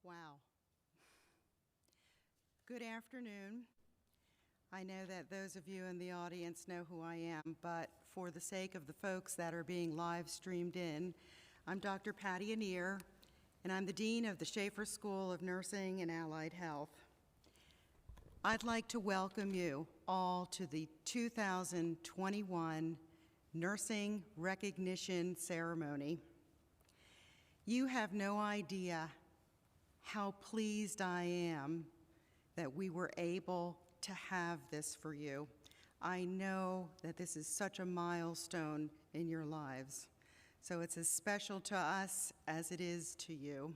Wow. Good afternoon. I know that those of you in the audience know who I am, but for the sake of the folks that are being live streamed in, I'm Dr. Patty Anir, and I'm the Dean of the Shaffer School of Nursing and Allied Health. I'd like to welcome you all to the 2021 Nursing Recognition Ceremony. You have no idea how pleased I am that we were able to have this for you. I know that this is such a milestone in your lives, so it's as special to us as it is to you.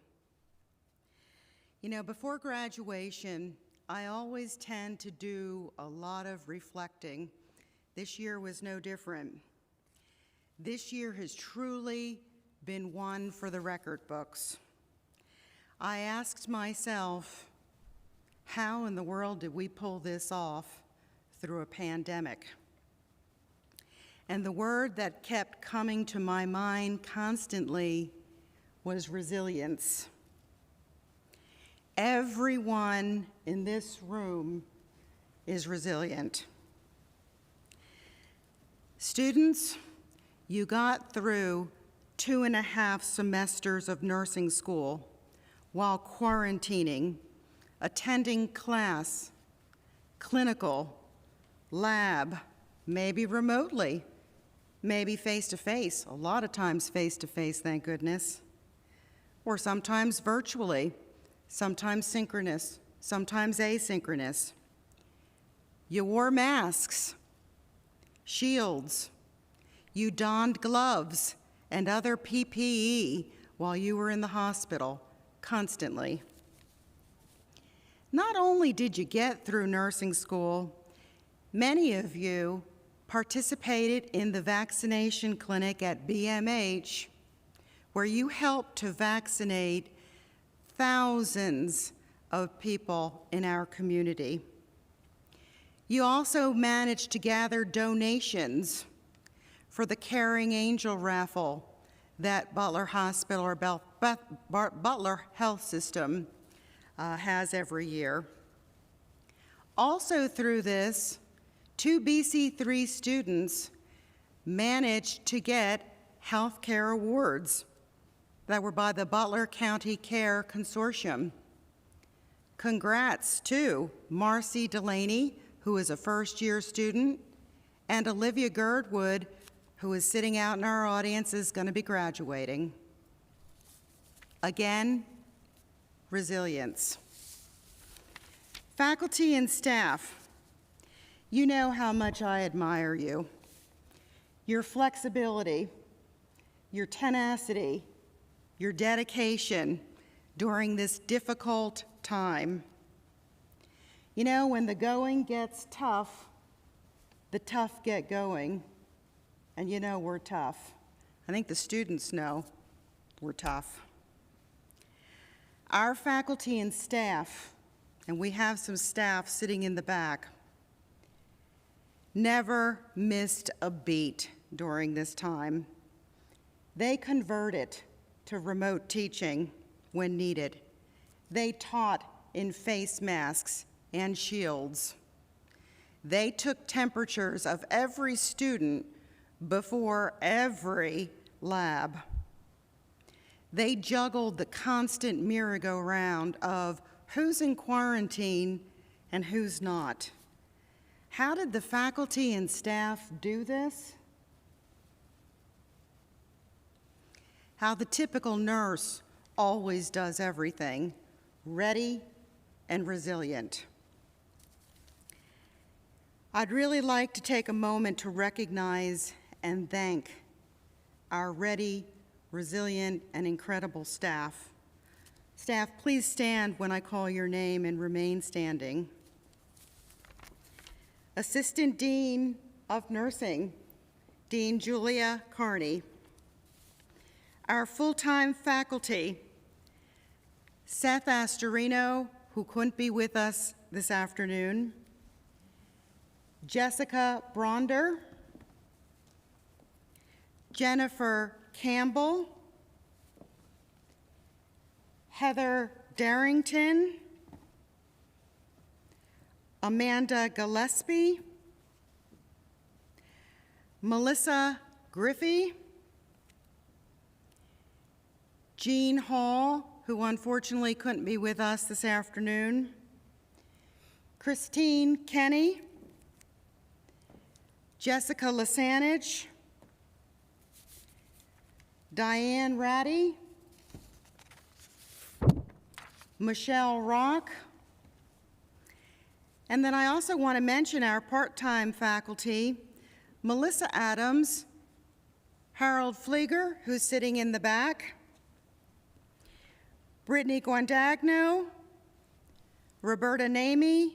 You know, before graduation, I always tend to do a lot of reflecting. This year was no different. This year has truly been one for the record books. I asked myself, how in the world did we pull this off through a pandemic? And the word that kept coming to my mind constantly was resilience. Everyone in this room is resilient. Students, you got through 2.5 semesters of nursing school while quarantining, attending class, clinical, lab, maybe remotely, maybe face-to-face, a lot of times face-to-face, thank goodness, or sometimes virtually, sometimes synchronous, sometimes asynchronous. You wore masks, shields, you donned gloves and other PPE while you were in the hospital, constantly. Not only did you get through nursing school, many of you participated in the vaccination clinic at BMH, where you helped to vaccinate thousands of people in our community. You also managed to gather donations for the Caring Angel raffle that Butler Hospital or Butler Health System has every year. Also through this, 2 BC3 students managed to get health care awards that were by the Butler County Care Consortium. Congrats to Marcy Delaney, who is a first-year student, and Olivia Girdwood, who is sitting out in our audience, is going to be graduating. Again, resilience. Faculty and staff, you know how much I admire you. Your flexibility, your tenacity, your dedication during this difficult time. You know, when the going gets tough, the tough get going. And you know we're tough. I think the students know we're tough. Our faculty and staff, and we have some staff sitting in the back, never missed a beat during this time. They converted to remote teaching when needed. They taught in face masks and shields. They took temperatures of every student before every lab. They juggled the constant merry-go-round of who's in quarantine and who's not. How did the faculty and staff do this? How the typical nurse always does everything, ready and resilient. I'd really like to take a moment to recognize and thank our ready, resilient, and incredible staff. Staff, please stand when I call your name and remain standing. Assistant Dean of Nursing, Dean Julia Carney. Our full-time faculty, Seth Astorino, who couldn't be with us this afternoon, Jessica Bronder, Jennifer Campbell, Heather Darrington, Amanda Gillespie, Melissa Griffey, Jean Hall, who unfortunately couldn't be with us this afternoon, Christine Kenny, Jessica Lasanich, Diane Ratty, Michelle Rock, and then I also want to mention our part-time faculty, Melissa Adams, Harold Flieger, who's sitting in the back, Brittany Guandagno, Roberta Namey,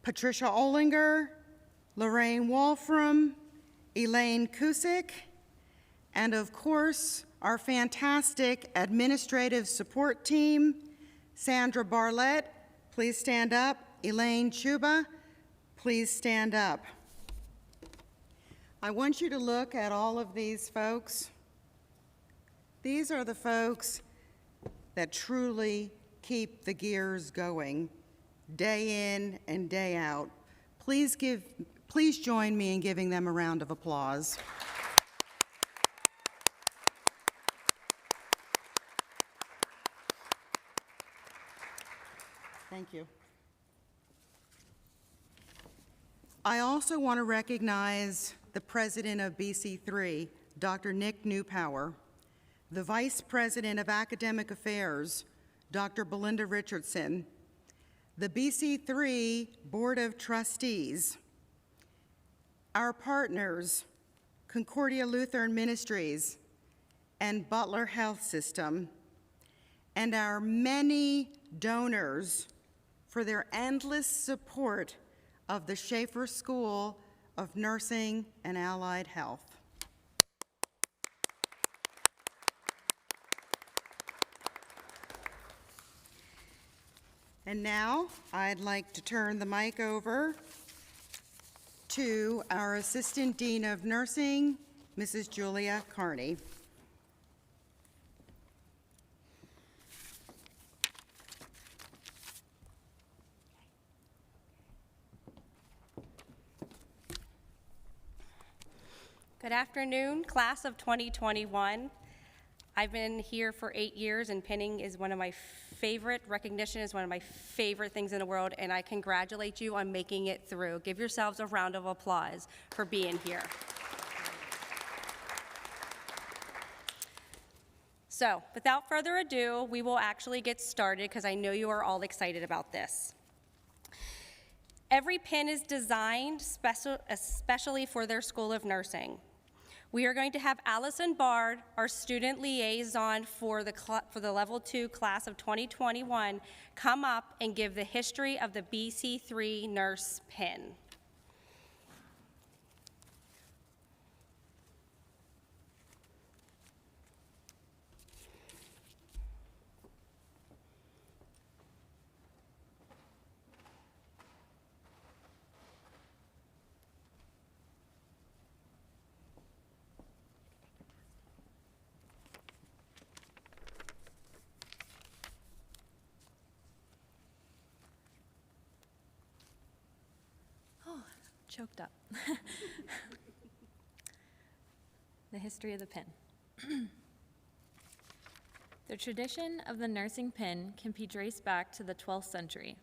Patricia Olinger, Lorraine Wolfram, Elaine Kusick, and of course, our fantastic administrative support team, Sandra Barlett, please stand up. Elaine Chuba, please stand up. I want you to look at all of these folks. These are the folks that truly keep the gears going day in and day out. Please join me in giving them a round of applause. Thank you. I also want to recognize the president of BC3, Dr. Nick Newpower, the vice president of academic affairs, Dr. Belinda Richardson, the BC3 Board of Trustees, our partners, Concordia Lutheran Ministries and Butler Health System, and our many donors for their endless support of the Shaffer School of Nursing and Allied Health. And now I'd like to turn the mic over to our Assistant Dean of Nursing, Mrs. Julia Carney. Good afternoon, class of 2021. I've been here for 8 years, and pinning is one of my favorite, recognition is one of my favorite things in the world, and I congratulate you on making it through. Give yourselves a round of applause for being here. So, without further ado, we will actually get started because I know you are all excited about this. Every pin is designed especially for their School of Nursing. We are going to have Allison Bard, our student liaison for the Level 2 class of 2021, come up and give the history of the BC3 Nurse pin. Choked up. The history of the pin. The tradition of the nursing pin can be traced back to the 12th century.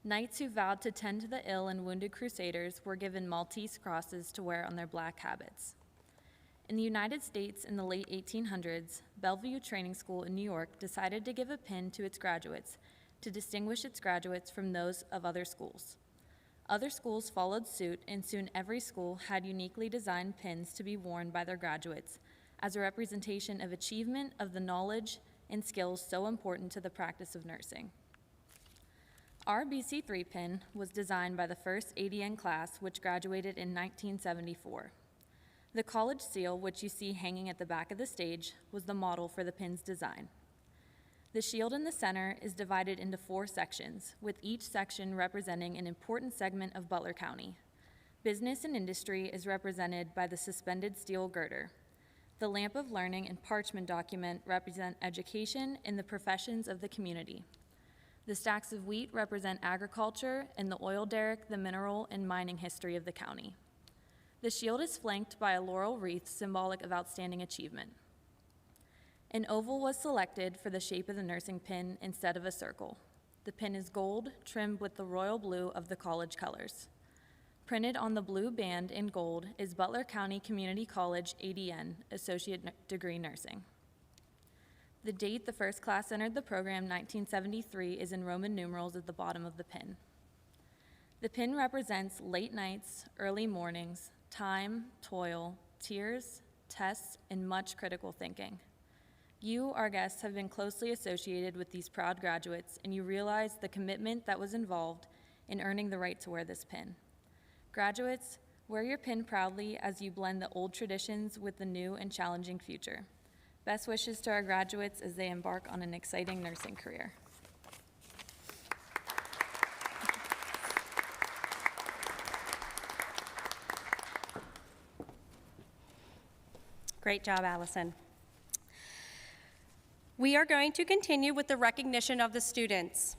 Knights who vowed to tend to the ill and wounded crusaders were given Maltese crosses to wear on their black habits. In the United States in the late 1800s, Bellevue Training School in New York decided to give a pin to its graduates to distinguish its graduates from those of other schools. Other schools followed suit, and soon every school had uniquely designed pins to be worn by their graduates as a representation of achievement of the knowledge and skills so important to the practice of nursing. Our BC3 pin was designed by the first ADN class, which graduated in 1974. The college seal, which you see hanging at the back of the stage, was the model for the pin's design. The shield in the center is divided into 4 sections, with each section representing an important segment of Butler County. Business and industry is represented by the suspended steel girder. The lamp of learning and parchment document represent education in the professions of the community. The stacks of wheat represent agriculture, and the oil derrick the mineral and mining history of the county. The shield is flanked by a laurel wreath symbolic of outstanding achievement. An oval was selected for the shape of the nursing pin instead of a circle. The pin is gold, trimmed with the royal blue of the college colors. Printed on the blue band in gold is Butler County Community College ADN, Associate Degree Nursing. The date the first class entered the program, 1973, is in Roman numerals at the bottom of the pin. The pin represents late nights, early mornings, time, toil, tears, tests, and much critical thinking. You, our guests, have been closely associated with these proud graduates, and you realize the commitment that was involved in earning the right to wear this pin. Graduates, wear your pin proudly as you blend the old traditions with the new and challenging future. Best wishes to our graduates as they embark on an exciting nursing career. Great job, Allison. We are going to continue with the recognition of the students.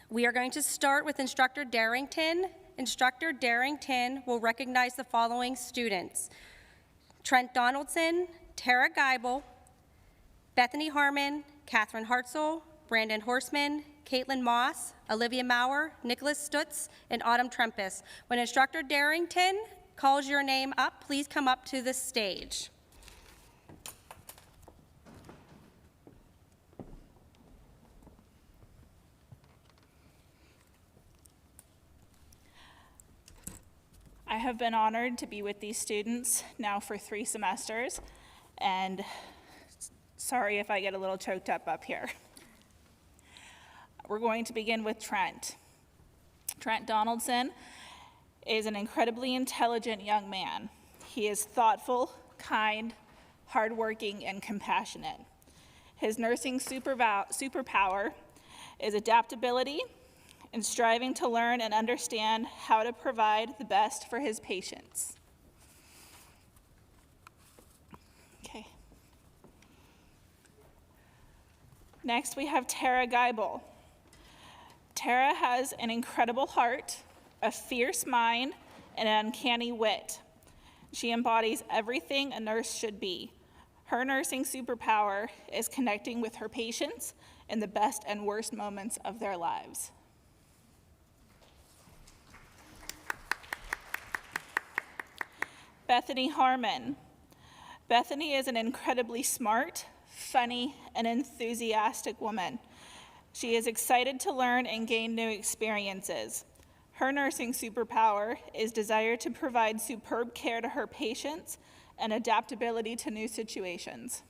We are going to start with Instructor Darrington. Instructor Darrington will recognize the following students: Trent Donaldson, Tara Geibel, Bethany Harmon, Catherine Hartzell, Brandon Horstmann, Caitlin Moss, Olivia Maurer, Nicholas Stutz, and Autumn Trempis. When Instructor Darrington calls your name up, please come up to the stage. I have been honored to be with these students now for 3 semesters, and sorry if I get a little choked up here. We're going to begin with Trent. Trent Donaldson is an incredibly intelligent young man. He is thoughtful, kind, hardworking, and compassionate. His nursing superpower is adaptability and striving to learn and understand how to provide the best for his patients. Okay. Next, we have Tara Geibel. Tara has an incredible heart, a fierce mind, and an uncanny wit. She embodies everything a nurse should be. Her nursing superpower is connecting with her patients in the best and worst moments of their lives. Bethany Harmon. Bethany is an incredibly smart, funny, and enthusiastic woman. She is excited to learn and gain new experiences. Her nursing superpower is desire to provide superb care to her patients and adaptability to new situations.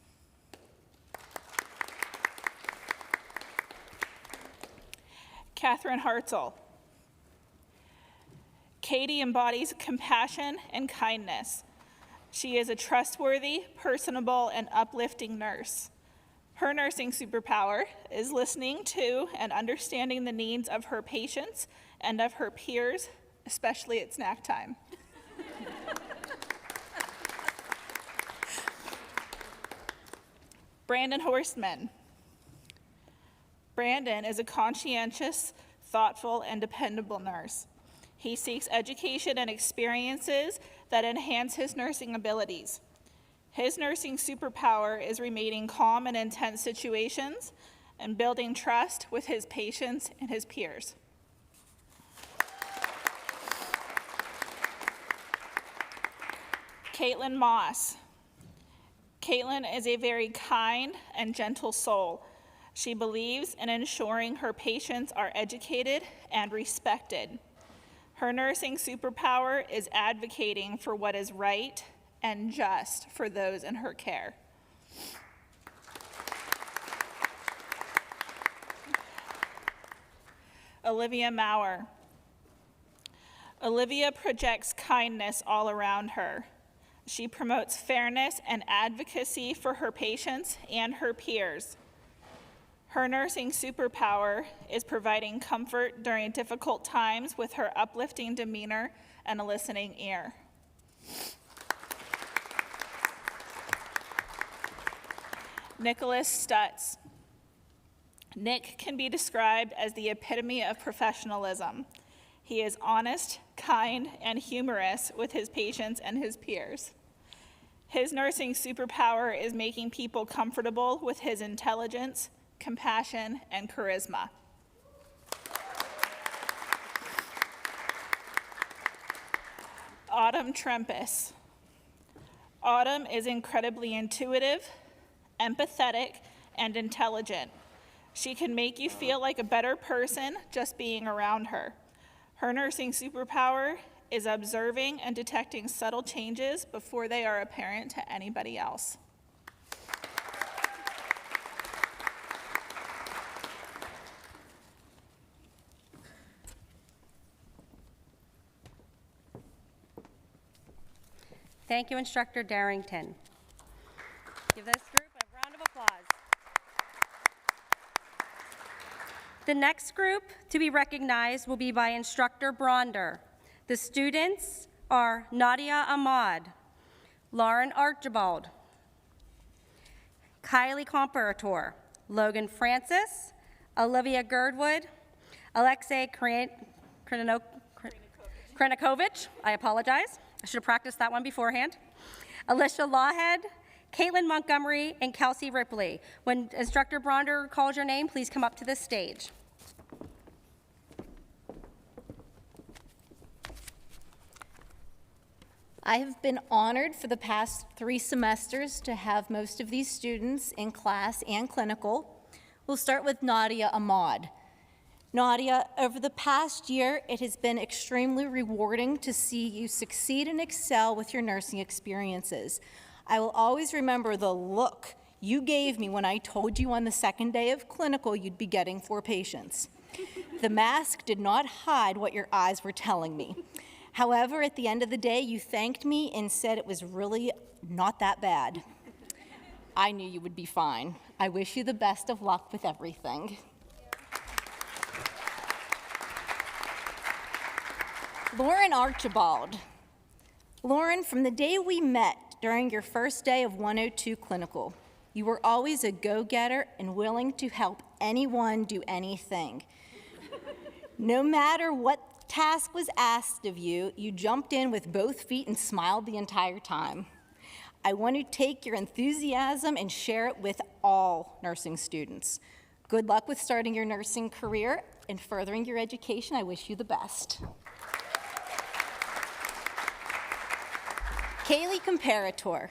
Catherine Hartzell. Katie embodies compassion and kindness. She is a trustworthy, personable, and uplifting nurse. Her nursing superpower is listening to and understanding the needs of her patients and of her peers, especially at snack time. Brandon Horstmann. Brandon is a conscientious, thoughtful, and dependable nurse. He seeks education and experiences that enhance his nursing abilities. His nursing superpower is remaining calm in intense situations and building trust with his patients and his peers. Caitlin Moss. Caitlin is a very kind and gentle soul. She believes in ensuring her patients are educated and respected. Her nursing superpower is advocating for what is right and just for those in her care. Olivia Maurer. Olivia projects kindness all around her. She promotes fairness and advocacy for her patients and her peers. Her nursing superpower is providing comfort during difficult times with her uplifting demeanor and a listening ear. Nicholas Stutz. Nick can be described as the epitome of professionalism. He is honest, kind, and humorous with his patients and his peers. His nursing superpower is making people comfortable with his intelligence, compassion, and charisma. Autumn Trempus. Autumn is incredibly intuitive, empathetic, and intelligent. She can make you feel like a better person just being around her. Her nursing superpower is observing and detecting subtle changes before they are apparent to anybody else. Thank you, Instructor Darrington. Give this group a round of applause. The next group to be recognized will be by Instructor Bronder. The students are Nadia Ahmad, Lauren Archibald, Kylie Comparator, Logan Francis, Olivia Girdwood, Alexei Krenikovich, I apologize. I should have practiced that one beforehand. Alicia Lawhead, Caitlin Montgomery, and Kelsey Ripley. When Instructor Bronder calls your name, please come up to this stage. I have been honored for the past 3 semesters to have most of these students in class and clinical. We'll start with Nadia Ahmad. Nadia, over the past year, it has been extremely rewarding to see you succeed and excel with your nursing experiences. I will always remember the look you gave me when I told you on the second day of clinical you'd be getting 4 patients. The mask did not hide what your eyes were telling me. However, at the end of the day, you thanked me and said it was really not that bad. I knew you would be fine. I wish you the best of luck with everything. Lauren Archibald. Lauren, from the day we met during your first day of 102 clinical, you were always a go-getter and willing to help anyone do anything. No matter what task was asked of you, you jumped in with both feet and smiled the entire time. I want to take your enthusiasm and share it with all nursing students. Good luck with starting your nursing career and furthering your education. I wish you the best. Kaylee Comparator.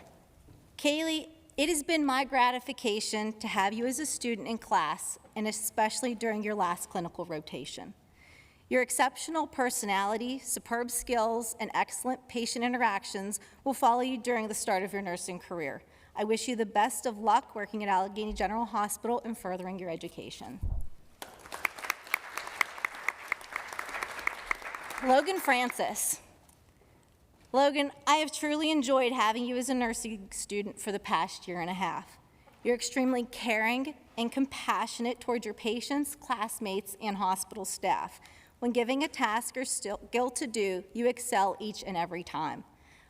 Kaylee, it has been my gratification to have you as a student in class, and especially during your last clinical rotation. Your exceptional personality, superb skills, and excellent patient interactions will follow you during the start of your nursing career. I wish you the best of luck working at Allegheny General Hospital and furthering your education. Logan Francis. Logan, I have truly enjoyed having you as a nursing student for the past year and a half. You're extremely caring and compassionate toward your patients, classmates, and hospital staff. When giving a task or skill to do, you excel each and every time.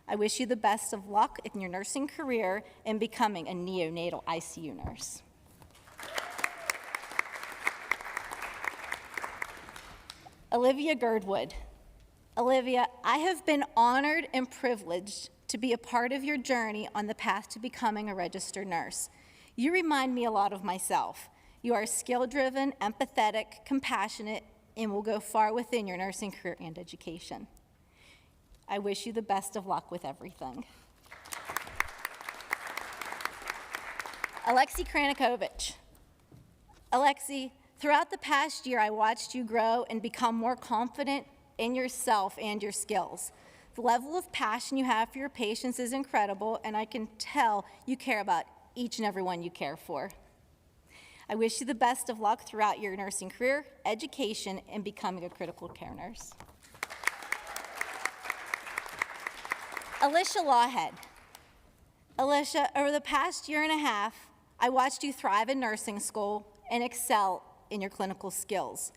I wish you the best of luck in your nursing career and becoming a neonatal ICU nurse. Olivia Girdwood. Olivia, I have been honored and privileged to be a part of your journey on the path to becoming a registered nurse. You remind me a lot of myself. You are skill-driven, empathetic, compassionate, and will go far within your nursing career and education. I wish you the best of luck with everything. Alexei Krenikovich. Alexei, throughout the past year, I watched you grow and become more confident in yourself and your skills. The level of passion you have for your patients is incredible, and I can tell you care about each and every one you care for. I wish you the best of luck throughout your nursing career, education, and becoming a critical care nurse. Alicia Lawhead. Alicia, over the past year and a half, I watched you thrive in nursing school and excel in your clinical skills.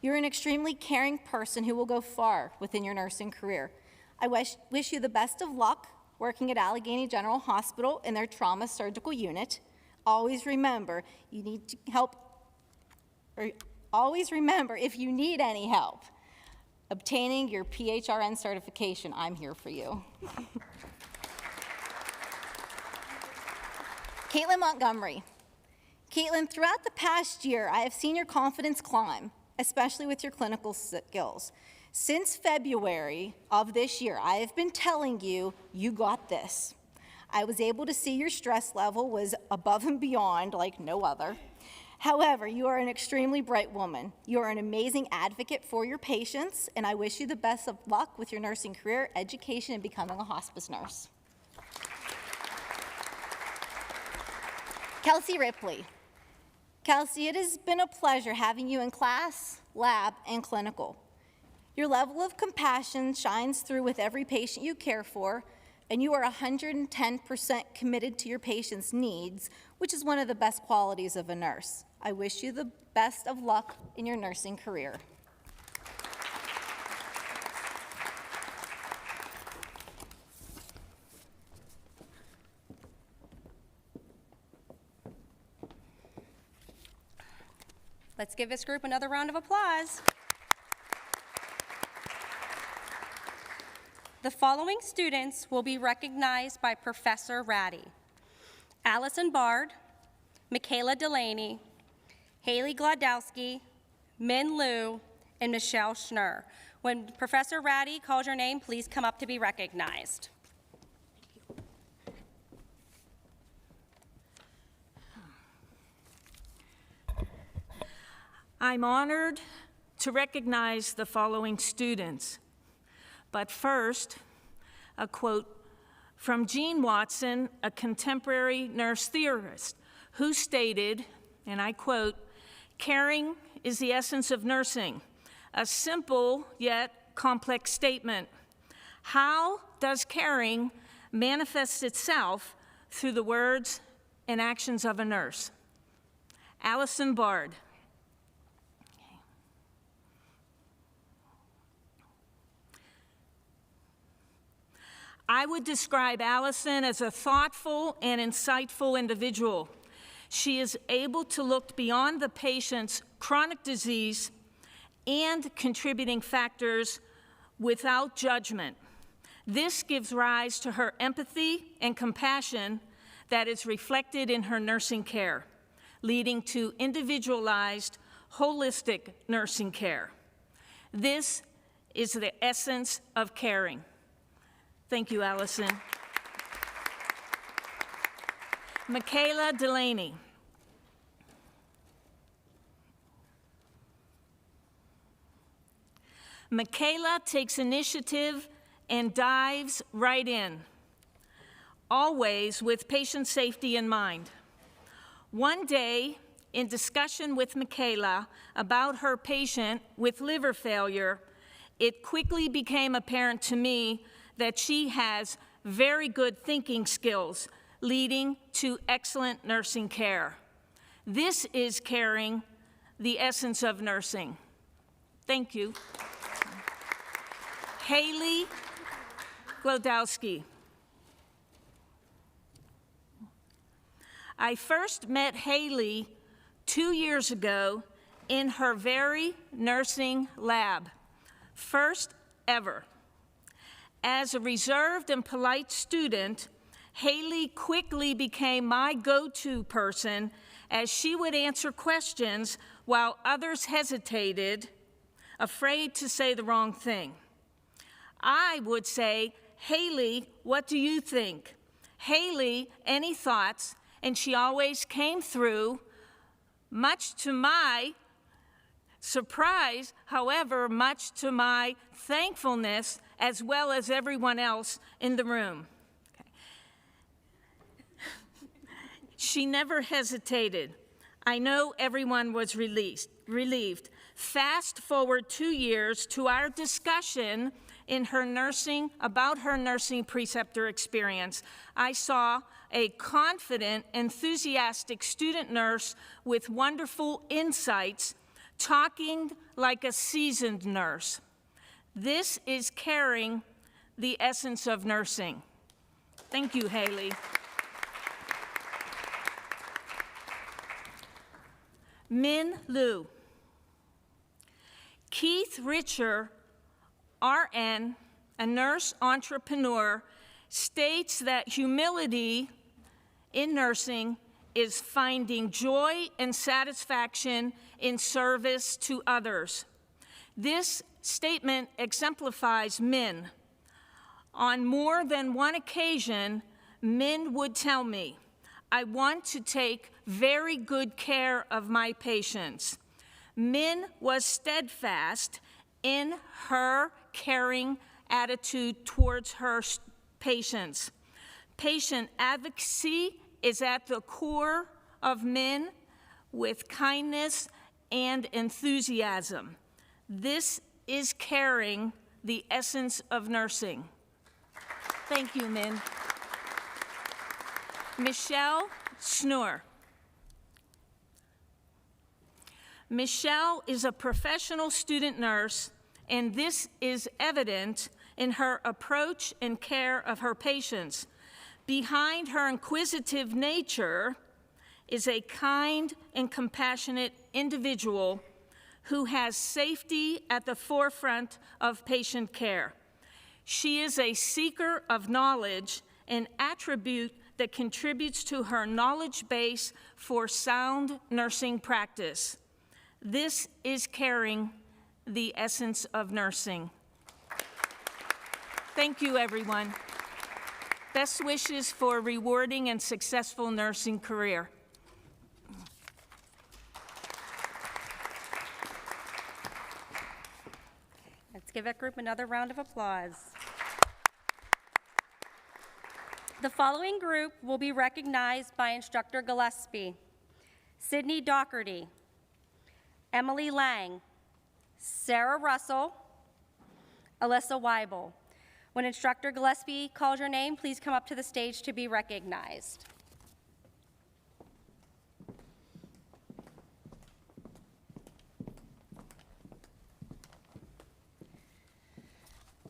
You're an extremely caring person who will go far within your nursing career. I wish you the best of luck working at Allegheny General Hospital in their trauma surgical unit. Always remember, you need to help always remember, if you need any help obtaining your PHRN certification, I'm here for you. Caitlin Montgomery. Caitlin, throughout the past year, I have seen your confidence climb, especially with your clinical skills. Since February of this year, I have been telling you, you got this. I was able to see your stress level was above and beyond like no other. However, you are an extremely bright woman. You are an amazing advocate for your patients, and I wish you the best of luck with your nursing career, education, and becoming a hospice nurse. Kelsey Ripley. Kelsey, it has been a pleasure having you in class, lab, and clinical. Your level of compassion shines through with every patient you care for, and you are 110% committed to your patient's needs, which is one of the best qualities of a nurse. I wish you the best of luck in your nursing career. Let's give this group another round of applause. The following students will be recognized by Professor Ratty: Allison Bard, Michaela Delaney, Haley Glodowski, Min Liu, and Michelle Schnur. When Professor Ratty calls your name, please come up to be recognized. I'm honored to recognize the following students. But first, a quote from Jean Watson, a contemporary nurse theorist, who stated, and I quote, "Caring is the essence of nursing, a simple yet complex statement. How does caring manifest itself through the words and actions of a nurse?" Allison Bard. I would describe Allison as a thoughtful and insightful individual. She is able to look beyond the patient's chronic disease and contributing factors without judgment. This gives rise to her empathy and compassion that is reflected in her nursing care, leading to individualized, holistic nursing care. This is the essence of caring. Thank you, Allison. Michaela Delaney. Michaela takes initiative and dives right in, always with patient safety in mind. One day, in discussion with Michaela about her patient with liver failure, it quickly became apparent to me that she has very good thinking skills, leading to excellent nursing care. This is caring, the essence of nursing. Thank you. Haley Glodowski. I first met Haley 2 years ago in her very nursing lab, first ever. As a reserved and polite student, Haley quickly became my go-to person as she would answer questions while others hesitated, afraid to say the wrong thing. I would say, "Haley, what do you think? Haley, any thoughts?" And she always came through, much to my surprise, however, much to my thankfulness, as well as everyone else in the room. Okay. She never hesitated. I know everyone was relieved. Fast forward 2 years to our discussion about her nursing preceptor experience. I saw a confident, enthusiastic student nurse with wonderful insights, talking like a seasoned nurse. This is caring, the essence of nursing. Thank you, Haley. Min Liu. Keith Richer, RN, a nurse entrepreneur, states that humility in nursing is finding joy and satisfaction in service to others. This statement exemplifies Min. On more than one occasion, Min would tell me, "I want to take very good care of my patients." Min was steadfast in her caring attitude towards her patients. Patient advocacy is at the core of Min, with kindness and enthusiasm. This is caring, the essence of nursing. Thank you, Min. Michelle Schnur. Michelle is a professional student nurse, and this is evident in her approach and care of her patients. Behind her inquisitive nature is a kind and compassionate individual who has safety at the forefront of patient care. She is a seeker of knowledge, an attribute that contributes to her knowledge base for sound nursing practice. This is caring, the essence of nursing. Thank you, everyone. Best wishes for a rewarding and successful nursing career. Let's give that group another round of applause. The following group will be recognized by Instructor Gillespie: Sydney Dougherty, Emily Lang, Sarah Russell, Alyssa Weibel. When Instructor Gillespie calls your name, please come up to the stage to be recognized.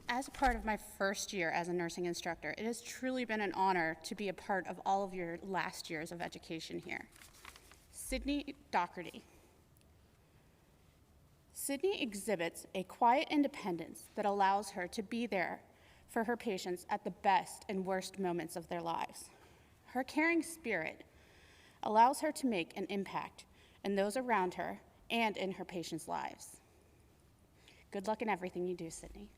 As a part of my first year as a nursing instructor, it has truly been an honor to be a part of all of your last years of education here. Sydney Dougherty. Sydney exhibits a quiet independence that allows her to be there for her patients at the best and worst moments of their lives. Her caring spirit allows her to make an impact in those around her and in her patients' lives. Good luck in everything you do, Sydney.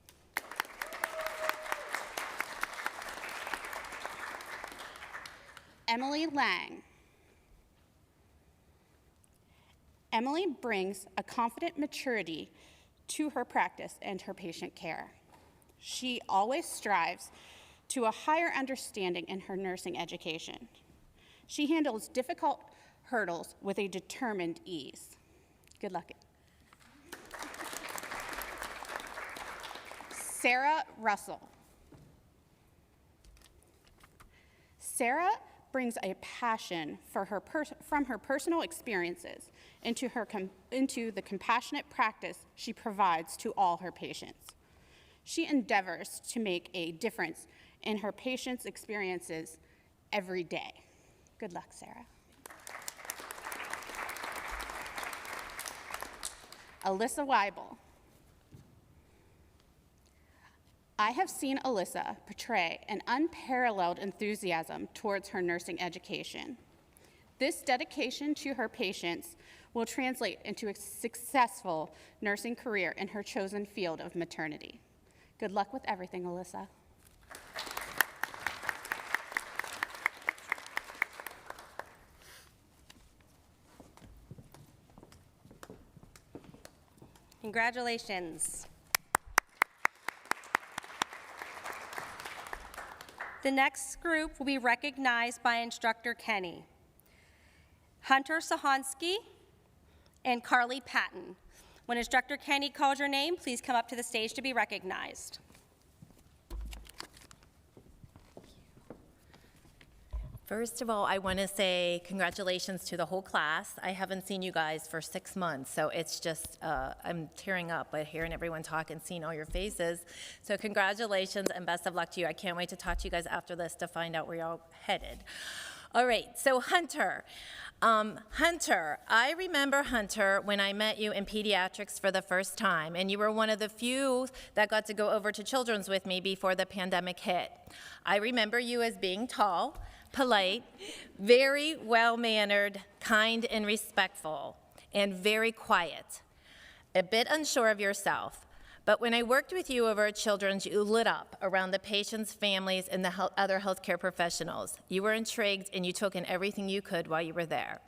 Emily Lang. Emily brings a confident maturity to her practice and her patient care. She always strives to a higher understanding in her nursing education. She handles difficult hurdles with a determined ease. Good luck. Sarah Russell. Sarah brings a passion for from her personal experiences into the compassionate practice she provides to all her patients. She endeavors to make a difference in her patients' experiences every day. Good luck, Sarah. Alyssa Weibel. I have seen Alyssa portray an unparalleled enthusiasm towards her nursing education. This dedication to her patients will translate into a successful nursing career in her chosen field of maternity. Good luck with everything, Alyssa. Congratulations. The next group will be recognized by Instructor Kenny: Hunter Sahansky and Carly Patton. When Instructor Kenny calls your name, please come up to the stage to be recognized. First of all, I want to say congratulations to the whole class. I haven't seen you guys for 6 months, so it's just, I'm tearing up by hearing everyone talk and seeing all your faces. So congratulations and best of luck to you. I can't wait to talk to you guys after this to find out where you're all headed. All right, so Hunter. Hunter, I remember Hunter when I met you in pediatrics for the first time, and you were one of the few that got to go over to children's with me before the pandemic hit. I remember you as being tall, polite, very well-mannered, kind and respectful, and very quiet, a bit unsure of yourself. But when I worked with you over at Children's, you lit up around the patients, families, and the other healthcare professionals. You were intrigued, and you took in everything you could while you were there.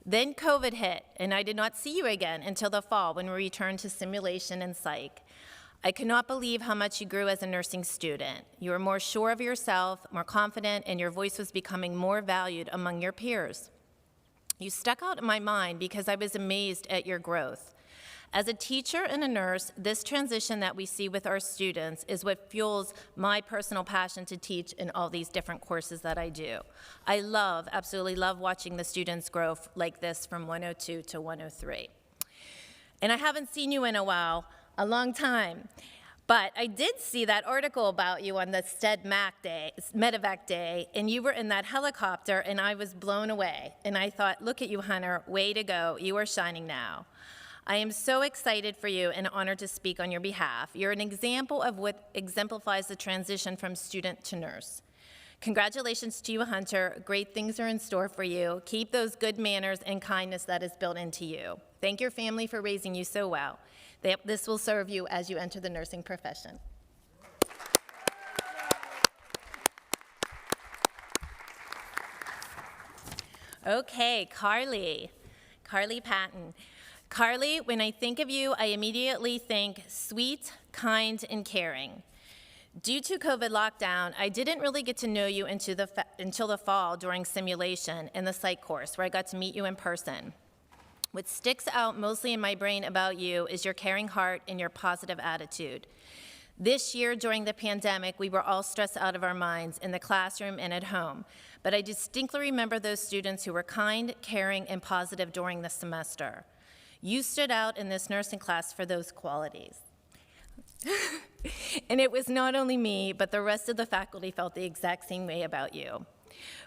Then COVID hit, and I did not see you again until the fall when we returned to simulation and psych. I could not believe how much you grew as a nursing student. You were more sure of yourself, more confident, and your voice was becoming more valued among your peers. You stuck out in my mind because I was amazed at your growth. As a teacher and a nurse, this transition that we see with our students is what fuels my personal passion to teach in all these different courses that I do. I absolutely love watching the students grow like this from 102 to 103. And I haven't seen you in a while, a long time. But I did see that article about you on the Medevac Day, and you were in that helicopter, and I was blown away. And I thought, look at you, Hunter, way to go, you are shining now. I am so excited for you and honored to speak on your behalf. You're an example of what exemplifies the transition from student to nurse. Congratulations to you, Hunter. Great things are in store for you. Keep those good manners and kindness that is built into you. Thank your family for raising you so well. This will serve you as you enter the nursing profession. Okay, Carly Patton. Carly, when I think of you, I immediately think sweet, kind, and caring. Due to COVID lockdown, I didn't really get to know you until the fall during simulation in the psych course, where I got to meet you in person. What sticks out mostly in my brain about you is your caring heart and your positive attitude. This year, during the pandemic, we were all stressed out of our minds in the classroom and at home, but I distinctly remember those students who were kind, caring, and positive during the semester. You stood out in this nursing class for those qualities. And it was not only me, but the rest of the faculty felt the exact same way about you.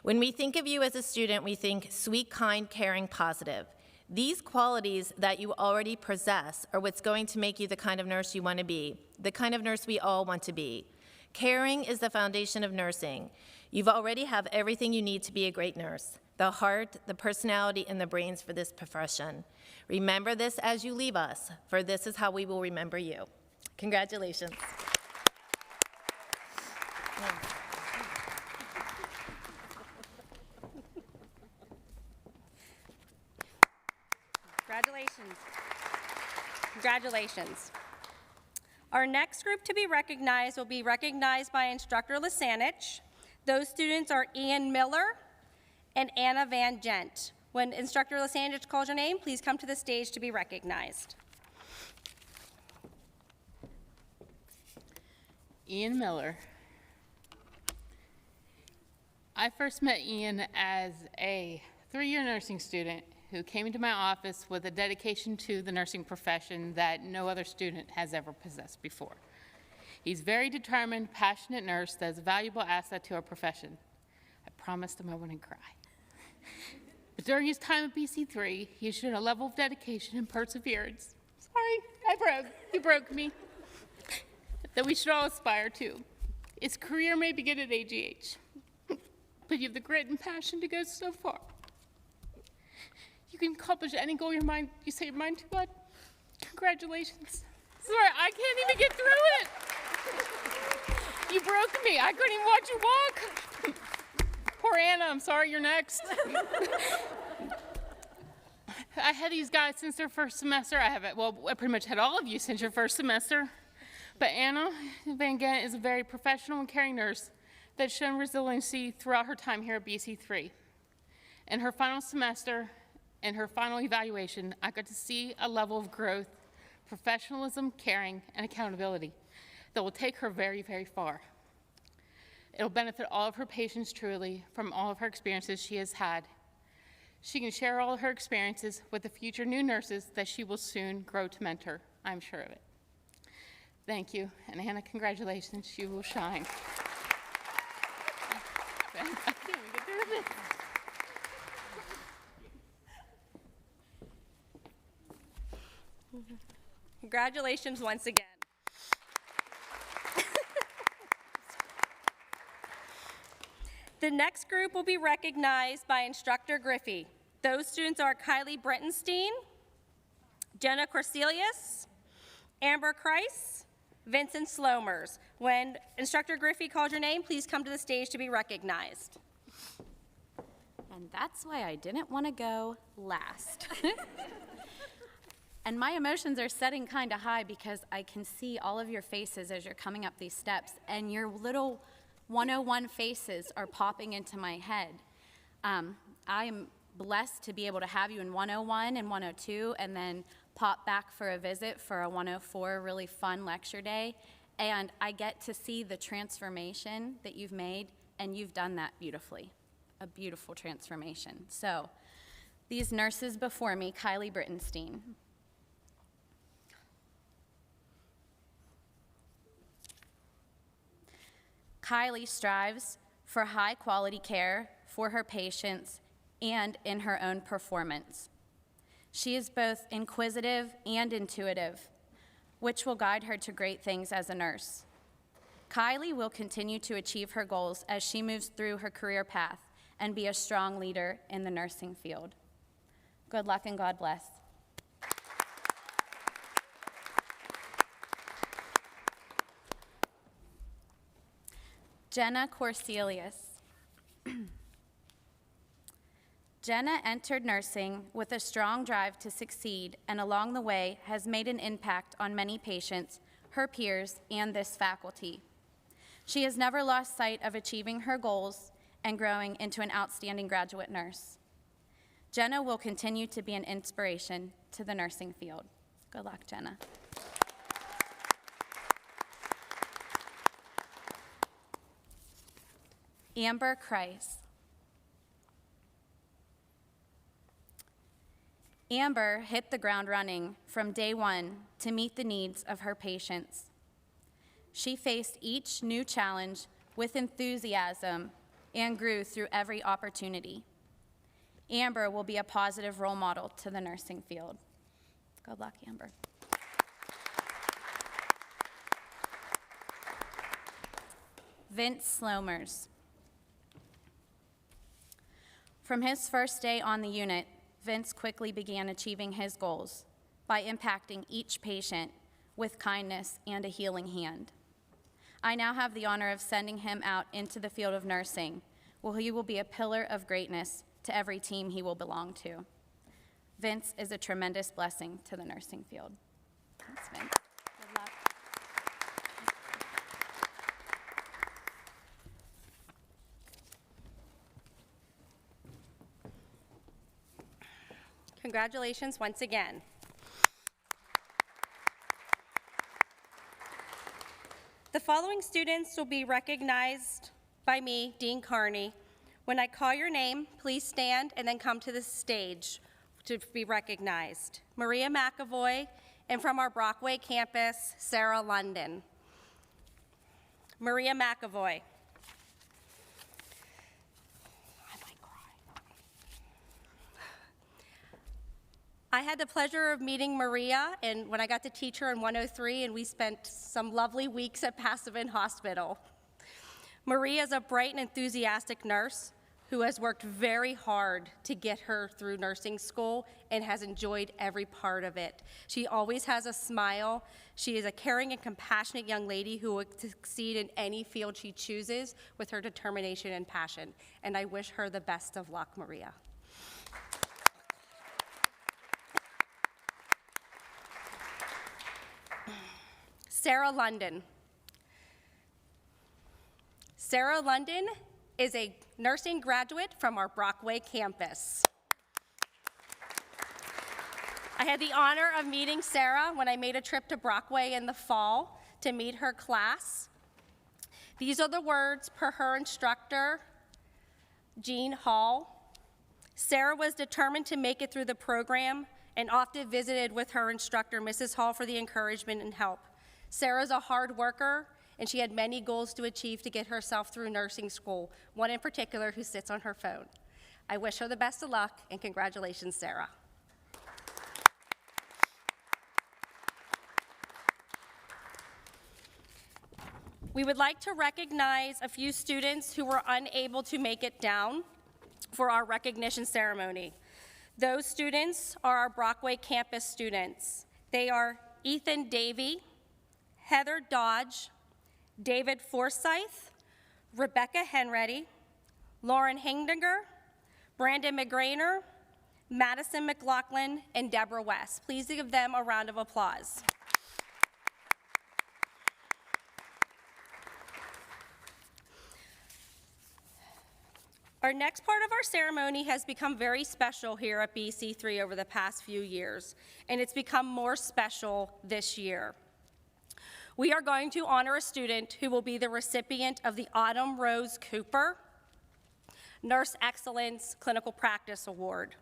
When we think of you as a student, we think sweet, kind, caring, positive. These qualities that you already possess are what's going to make you the kind of nurse you want to be, the kind of nurse we all want to be. Caring is the foundation of nursing. You've already have everything you need to be a great nurse: the heart, the personality, and the brains for this profession. Remember this as you leave us, for this is how we will remember you. Congratulations. Congratulations. Congratulations. Our next group to be recognized will be recognized by Instructor Lisanich. Those students are Ian Miller and Anna Van Gent. When Instructor Lisanich calls your name, please come to the stage to be recognized. Ian Miller. I first met Ian as a 3-year nursing student who came into my office with a dedication to the nursing profession that no other student has ever possessed before. He's a very determined, passionate nurse that is a valuable asset to our profession. I promised him I wouldn't cry. But during his time at BC3, he showed a level of dedication and perseverance. Sorry, you broke me. That we should all aspire to. His career may begin at AGH, but you have the grit and passion to go so far. You can accomplish any goal you set your mind to, bud. Congratulations. Sorry, I can't even get through it. You broke me. I couldn't even watch you walk. Poor Anna, I'm sorry, you're next. I had these guys since their first semester. I pretty much had all of you since your first semester. But Anna Van Gent is a very professional and caring nurse that's shown resiliency throughout her time here at BC3. In her final semester and her final evaluation, I got to see a level of growth, professionalism, caring, and accountability that will take her very, very far. It'll benefit all of her patients truly from all of her experiences she has had. She can share all of her experiences with the future new nurses that she will soon grow to mentor. I'm sure of it. Thank you, and Hannah, congratulations, you will shine. I can't even get through this. Congratulations once again. The next group will be recognized by Instructor Griffey. Those students are Kylie Brittenstein, Jenna Corselius, Amber Kreis, Vincent Slomers. When Instructor Griffey calls your name, please come to the stage to be recognized. And that's why I didn't want to go last. And my emotions are setting kind of high because I can see all of your faces as you're coming up these steps, and your little 101 faces are popping into my head. I am blessed to be able to have you in 101 and 102, and then pop back for a visit for a 104 really fun lecture day. And I get to see the transformation that you've made, and you've done that beautifully. A beautiful transformation. So, these nurses before me, Kylie Brittenstein. Kylie strives for high quality care for her patients and in her own performance. She is both inquisitive and intuitive, which will guide her to great things as a nurse. Kylie will continue to achieve her goals as she moves through her career path and be a strong leader in the nursing field. Good luck and God bless. Jenna Corselius. Jenna entered nursing with a strong drive to succeed, and along the way has made an impact on many patients, her peers, and this faculty. She has never lost sight of achieving her goals and growing into an outstanding graduate nurse. Jenna will continue to be an inspiration to the nursing field. Good luck, Jenna. Amber Kreis. Amber hit the ground running from day one to meet the needs of her patients. She faced each new challenge with enthusiasm and grew through every opportunity. Amber will be a positive role model to the nursing field. Good luck, Amber. Vince Slomers. From his first day on the unit, Vince quickly began achieving his goals by impacting each patient with kindness and a healing hand. I now have the honor of sending him out into the field of nursing, where he will be a pillar of greatness to every team he will belong to. Vince is a tremendous blessing to the nursing field. Thanks, Vince. Good luck. Congratulations once again. The following students will be recognized by me, Dean Carney. When I call your name, please stand and then come to the stage to be recognized. Maria McAvoy, and from our Brockway campus, Sarah London. Maria McAvoy. I had the pleasure of meeting Maria and when I got to teach her in 103, and we spent some lovely weeks at Passavant Hospital. Maria is a bright and enthusiastic nurse who has worked very hard to get her through nursing school and has enjoyed every part of it. She always has a smile. She is a caring and compassionate young lady who will succeed in any field she chooses with her determination and passion. And I wish her the best of luck, Maria. Sarah London. Sarah London is a nursing graduate from our Brockway campus. I had the honor of meeting Sarah when I made a trip to Brockway in the fall to meet her class. These are the words per her instructor, Jean Hall. Sarah was determined to make it through the program and often visited with her instructor, Mrs. Hall, for the encouragement and help. Sarah's a hard worker, and she had many goals to achieve to get herself through nursing school, one in particular who sits on her phone. I wish her the best of luck, and congratulations, Sarah. We would like to recognize a few students who were unable to make it down for our recognition ceremony. Those students are our Brockway campus students. They are Ethan Davey, Heather Dodge, David Forsyth, Rebecca Henready, Lauren Hingdinger, Brandon McGrainer, Madison McLaughlin, and Deborah West. Please give them a round of applause. Our next part of our ceremony has become very special here at BC3 over the past few years, and it's become more special this year. We are going to honor a student who will be the recipient of the Autumn Rose Cooper Nurse Excellence Clinical Practice Award.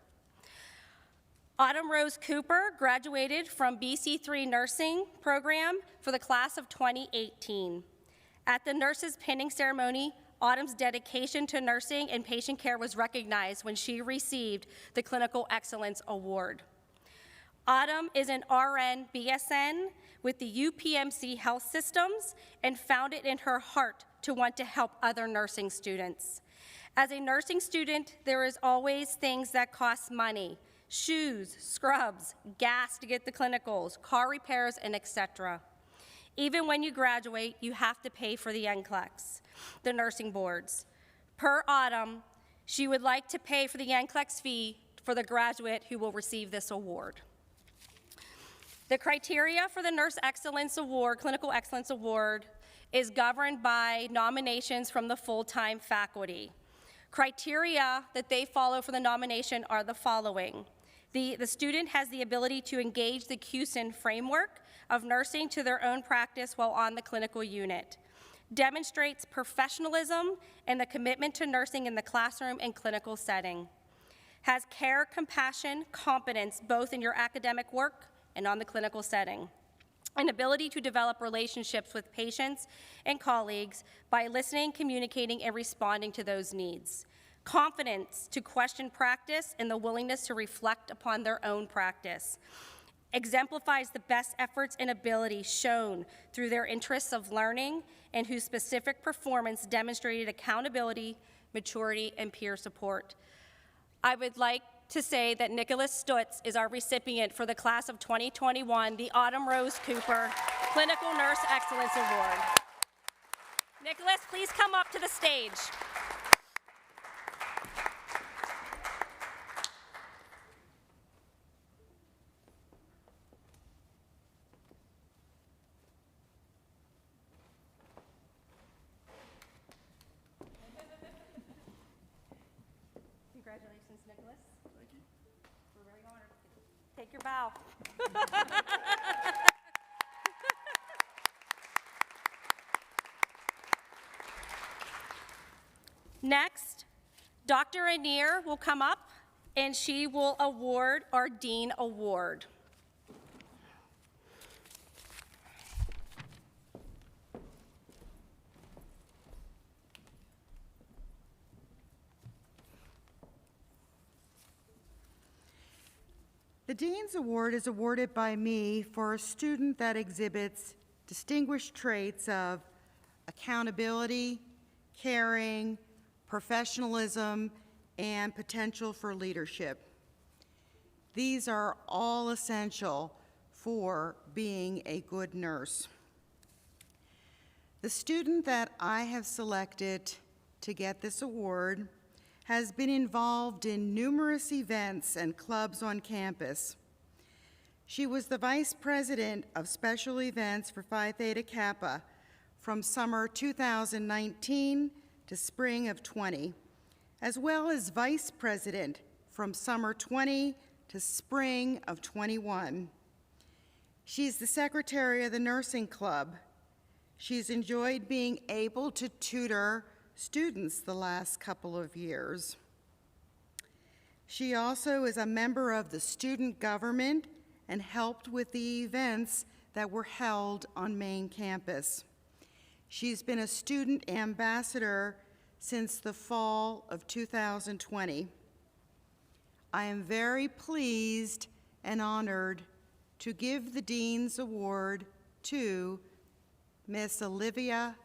Autumn Rose Cooper graduated from BC3 Nursing Program for the class of 2018. At the nurses' pinning ceremony, Autumn's dedication to nursing and patient care was recognized when she received the Clinical Excellence Award. Autumn is an RN BSN with the UPMC Health Systems and found it in her heart to want to help other nursing students. As a nursing student, there is always things that cost money: shoes, scrubs, gas to get the clinicals, car repairs, and etc. Even when you graduate, you have to pay for the NCLEX, the nursing boards. Per Autumn, she would like to pay for the NCLEX fee for the graduate who will receive this award. The criteria for the Nurse Excellence Award, Clinical Excellence Award, is governed by nominations from the full-time faculty. Criteria that they follow for the nomination are the following. The student has the ability to engage the CUSIN framework of nursing to their own practice while on the clinical unit. Demonstrates professionalism and the commitment to nursing in the classroom and clinical setting. Has care, compassion, competence both in your academic work and on the clinical setting. An ability to develop relationships with patients and colleagues by listening, communicating, and responding to those needs. Confidence to question practice and the willingness to reflect upon their own practice. Exemplifies the best efforts and abilities shown through their interests of learning and whose specific performance demonstrated accountability, maturity, and peer support. I would like to say that Nicholas Stutz is our recipient for the class of 2021, the Autumn Rose Cooper Clinical Nurse Excellence Award. Nicholas, please come up to the stage. Congratulations, Nicholas. Thank you. We're very honored. Take your bow. Next, Dr. Anir will come up and she will award our Dean Award. The Dean's Award is awarded by me for a student that exhibits distinguished traits of accountability, caring, professionalism, and potential for leadership. These are all essential for being a good nurse. The student that I have selected to get this award has been involved in numerous events and clubs on campus. She was the Vice President of Special Events for Phi Theta Kappa from summer 2019 to spring of 20, as well as Vice President from summer 20 to spring of 21. She's the Secretary of the Nursing Club. She's enjoyed being able to tutor students the last couple of years. She also is a member of the student government and helped with the events that were held on Main Campus. She's been a student ambassador since the fall of 2020. I am very pleased and honored to give the Dean's Award to Miss Olivia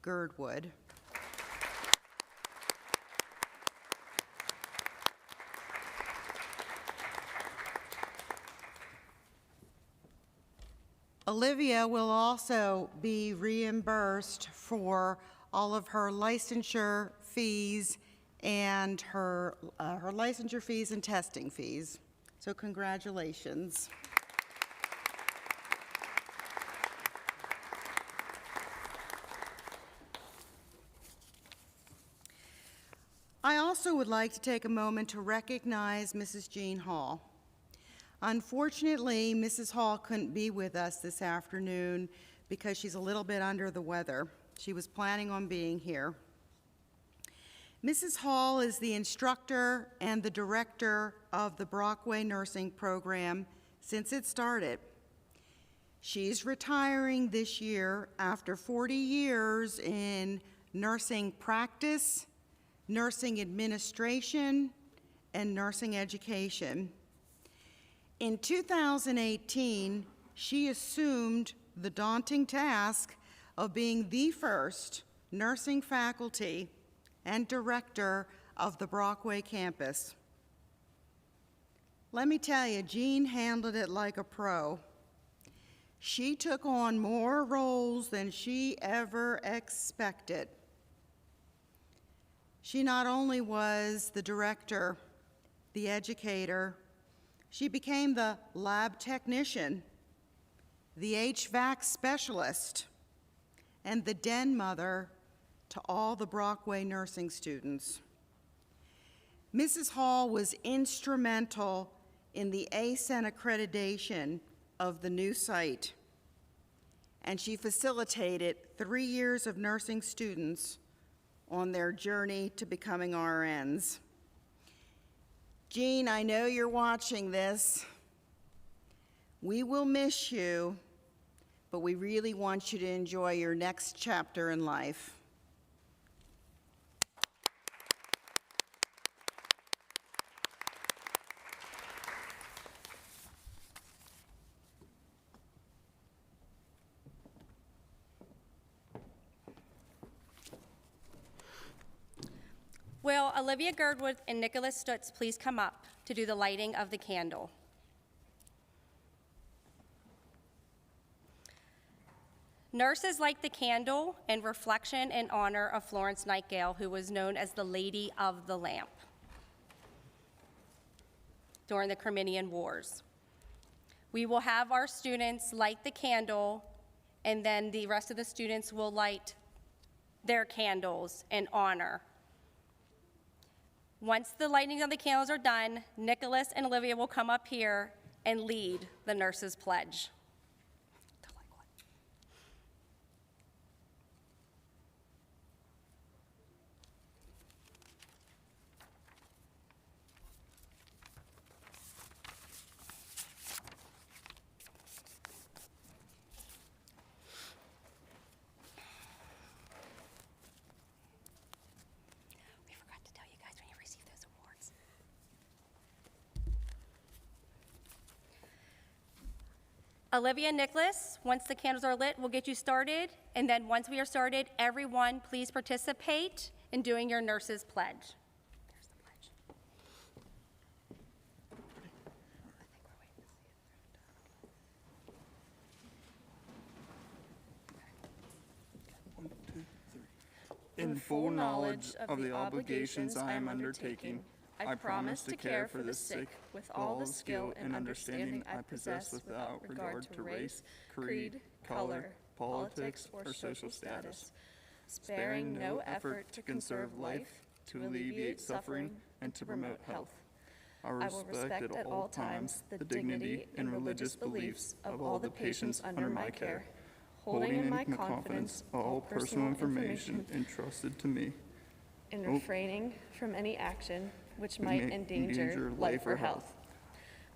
Girdwood. Olivia will also be reimbursed for all of her licensure fees and her licensure fees and testing fees. So congratulations. I also would like to take a moment to recognize Mrs. Jean Hall. Unfortunately, Mrs. Hall couldn't be with us this afternoon because she's a little bit under the weather. She was planning on being here. Mrs. Hall is the instructor and the director of the Brockway Nursing Program since it started. She's retiring this year after 40 years in nursing practice, nursing administration, and nursing education. In 2018, she assumed the daunting task of being the first nursing faculty and director of the Brockway campus. Let me tell you, Jean handled it like a pro. She took on more roles than she ever expected. She not only was the director, the educator, she became the lab technician, the HVAC specialist, and the den mother to all the Brockway nursing students. Mrs. Hall was instrumental in the ASEN accreditation of the new site, and she facilitated 3 years of nursing students on their journey to becoming RNs. Jean, I know you're watching this. We will miss you, but we really want you to enjoy your next chapter in life. Will Olivia Girdwood and Nicholas Stutz please come up to do the lighting of the candle? Nurses light the candle in reflection and honor of Florence Nightingale, who was known as the Lady of the Lamp during the Crimean Wars. We will have our students light the candle, and then the rest of the students will light their candles in honor. Once the lighting of the candles are done, Nicholas and Olivia will come up here and lead the nurses' pledge. Olivia and Nicholas, once the candles are lit, we'll get you started. And then once we are started, everyone please participate in doing your nurse's pledge. There's the pledge. In full knowledge of the obligations I am undertaking, I promise to care for the sick with all the skill and understanding I possess without regard to race, creed, color, politics, or social status, sparing no effort to conserve life, to alleviate suffering, and to promote health. I will respect at all times the dignity and religious beliefs of all the patients under my care, holding in my confidence all personal information entrusted to me, in refraining from any action which might endanger life or health.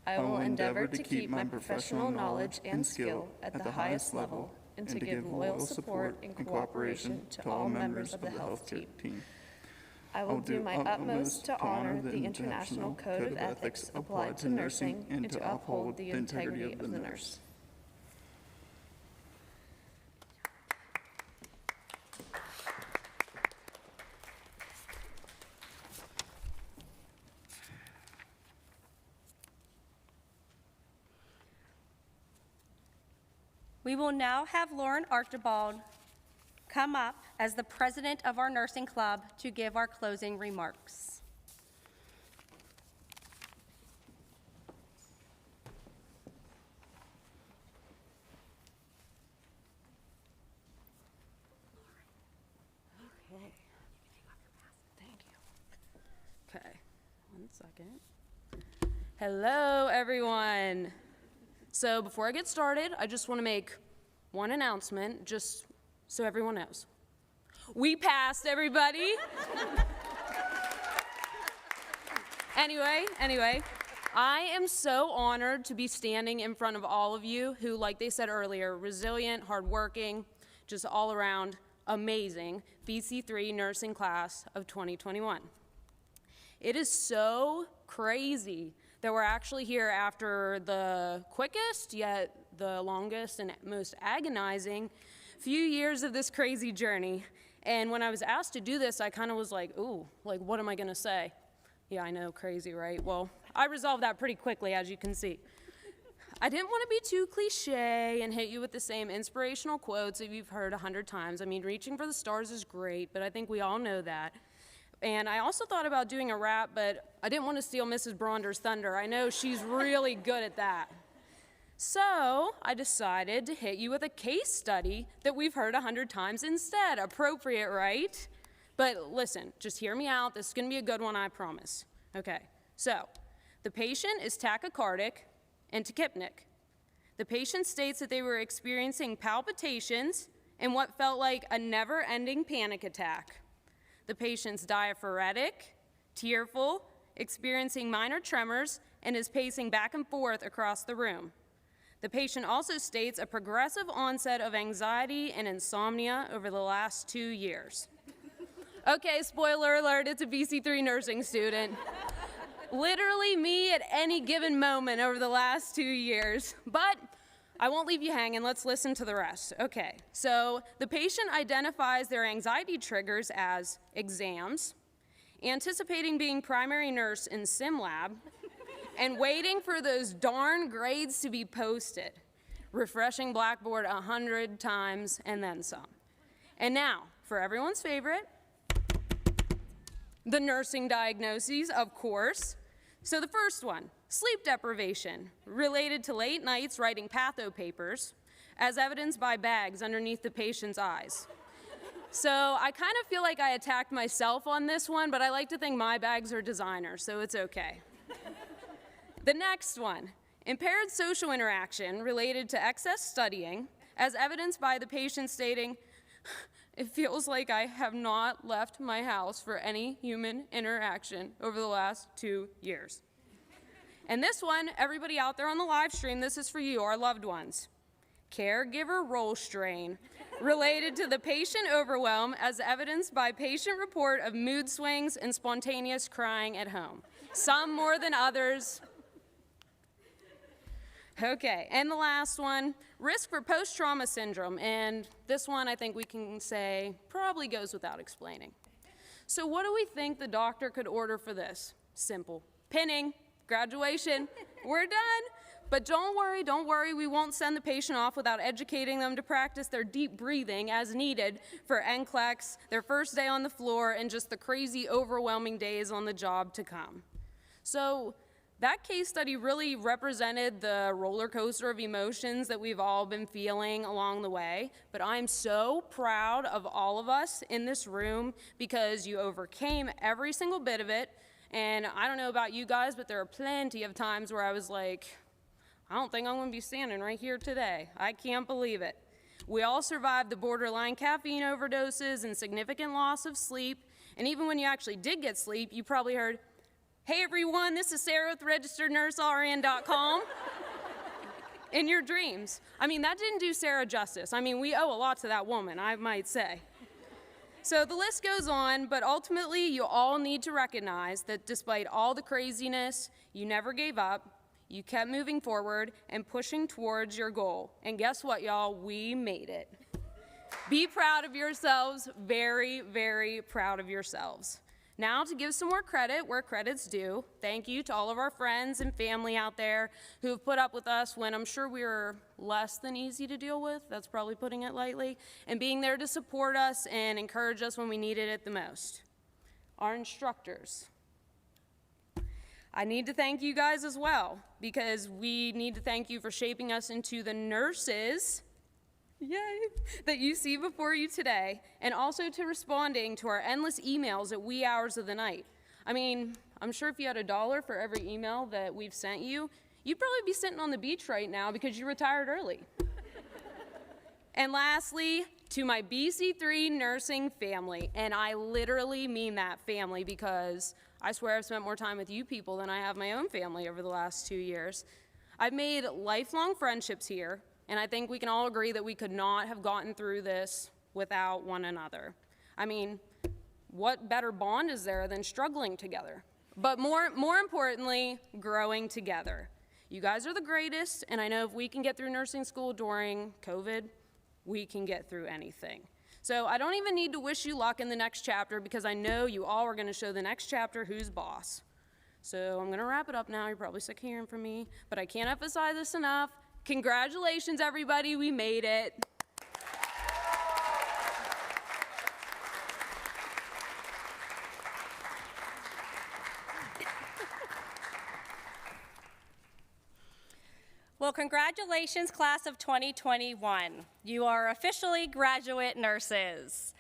I will endeavor to keep my professional knowledge and skill at the highest level and to give loyal support and cooperation to all members of the health team. I will do my utmost to honor the International Code of Ethics applied to nursing and to uphold the integrity of the nurse. We will now have Lauren Archibald come up as the president of our nursing club to give our closing remarks. Okay. Thank you. Okay, 1 second. Hello, everyone. So before I get started, I just want to make one announcement, just so everyone knows. We passed, everybody. Anyway, I am so honored to be standing in front of all of you who, like they said earlier, resilient, hardworking, just all around amazing BC3 nursing class of 2021. It is so crazy that we're actually here after the quickest, yet the longest and most agonizing few years of this crazy journey. And when I was asked to do this, I kind of was like, ooh, like, what am I gonna say? Yeah, I know, crazy, right? Well, I resolved that pretty quickly, as you can see. I didn't want to be too cliche and hit you with the same inspirational quotes that you've heard 100 times. I mean, reaching for the stars is great, but I think we all know that. And I also thought about doing a rap, but I didn't want to steal Mrs. Bronder's thunder. I know she's really good at that. So I decided to hit you with a case study that we've heard 100 times instead. Appropriate, right? But listen, just hear me out. This is going to be a good one, I promise. Okay, so the patient is tachycardic and tachypnic. The patient states that they were experiencing palpitations and what felt like a never-ending panic attack. The patient's diaphoretic, tearful, experiencing minor tremors, and is pacing back and forth across the room. The patient also states a progressive onset of anxiety and insomnia over the last 2 years. Okay, spoiler alert, it's a BC3 nursing student. Literally me at any given moment over the last 2 years. But I won't leave you hanging, let's listen to the rest. Okay, so the patient identifies their anxiety triggers as exams, anticipating being primary nurse in sim lab, and waiting for those darn grades to be posted, refreshing Blackboard 100 times and then some. And now, for everyone's favorite, the nursing diagnoses, of course. So the first one, sleep deprivation, related to late nights writing patho papers, as evidenced by bags underneath the patient's eyes. So I kind of feel like I attacked myself on this one, but I like to think my bags are designer, so it's okay. The next one, impaired social interaction related to excess studying, as evidenced by the patient stating, "It feels like I have not left my house for any human interaction over the last 2 years." And this one, everybody out there on the live stream, this is for you, our loved ones. Caregiver role strain related to the patient overwhelm, as evidenced by patient report of mood swings and spontaneous crying at home. Some more than others. Okay, and the last one, risk for post-trauma syndrome, and this one I think we can say probably goes without explaining. So what do we think the doctor could order for this? Simple, pinning, graduation, we're done. But don't worry, we won't send the patient off without educating them to practice their deep breathing as needed for NCLEX, their first day on the floor, and just the crazy, overwhelming days on the job to come. So that case study really represented the roller coaster of emotions that we've all been feeling along the way, but I'm so proud of all of us in this room because you overcame every single bit of it, and I don't know about you guys, but there are plenty of times where I was like, I don't think I'm gonna be standing right here today. I can't believe it. We all survived the borderline caffeine overdoses and significant loss of sleep, and even when you actually did get sleep, you probably heard, "Hey everyone, this is Sarah with registerednursern.com." in your dreams. I mean, that didn't do Sarah justice. I mean, we owe a lot to that woman, I might say. So the list goes on, but ultimately you all need to recognize that despite all the craziness, you never gave up, you kept moving forward and pushing towards your goal. And guess what, y'all? We made it. Be proud of yourselves, very, very proud of yourselves. Now, to give some more credit where credit's due, thank you to all of our friends and family out there who have put up with us when I'm sure we were less than easy to deal with, that's probably putting it lightly, and being there to support us and encourage us when we needed it the most. Our instructors. I need to thank you guys as well, because we need to thank you for shaping us into the nurses, yay, that you see before you today, and also to responding to our endless emails at wee hours of the night. I mean, I'm sure if you had $1 for every email that we've sent you, you'd probably be sitting on the beach right now because you retired early. And lastly, to my BC3 Nursing Family, and I literally mean that family because I swear I've spent more time with you people than I have my own family over the last 2 years. I've made lifelong friendships here, and I think we can all agree that we could not have gotten through this without one another. I mean, what better bond is there than struggling together? But more importantly, growing together. You guys are the greatest, and I know if we can get through nursing school during COVID, we can get through anything. So I don't even need to wish you luck in the next chapter because I know you all are going to show the next chapter who's boss. So I'm going to wrap it up now. You're probably sick of hearing from me, but I can't emphasize this enough. Congratulations, everybody. We made it. Well, congratulations, class of 2021. You are officially graduate nurses.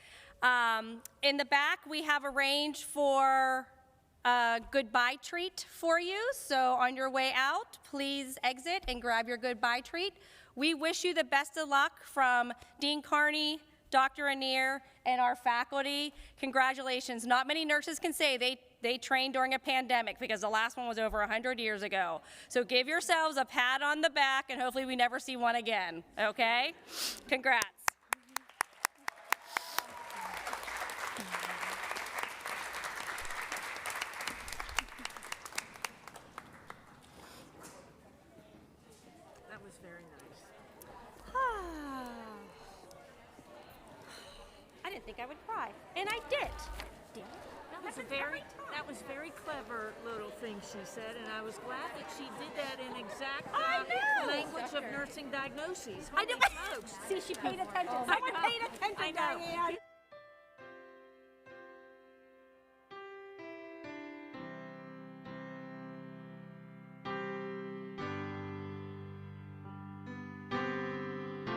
In the back, we have arranged for a goodbye treat for you. So on your way out, please exit and grab your goodbye treat. We wish you the best of luck from Dean Carney, Dr. Anir, and our faculty. Congratulations. Not many nurses can say they trained during a pandemic because the last one was over 100 years ago. So give yourselves a pat on the back and hopefully we never see one again, okay? Congrats. That was very nice. I didn't think I would cry, and I did. That was very clever little thing she said, and I was glad that she did that in exact language of nursing diagnoses. I know. See, she paid attention. Someone paid attention, Diane.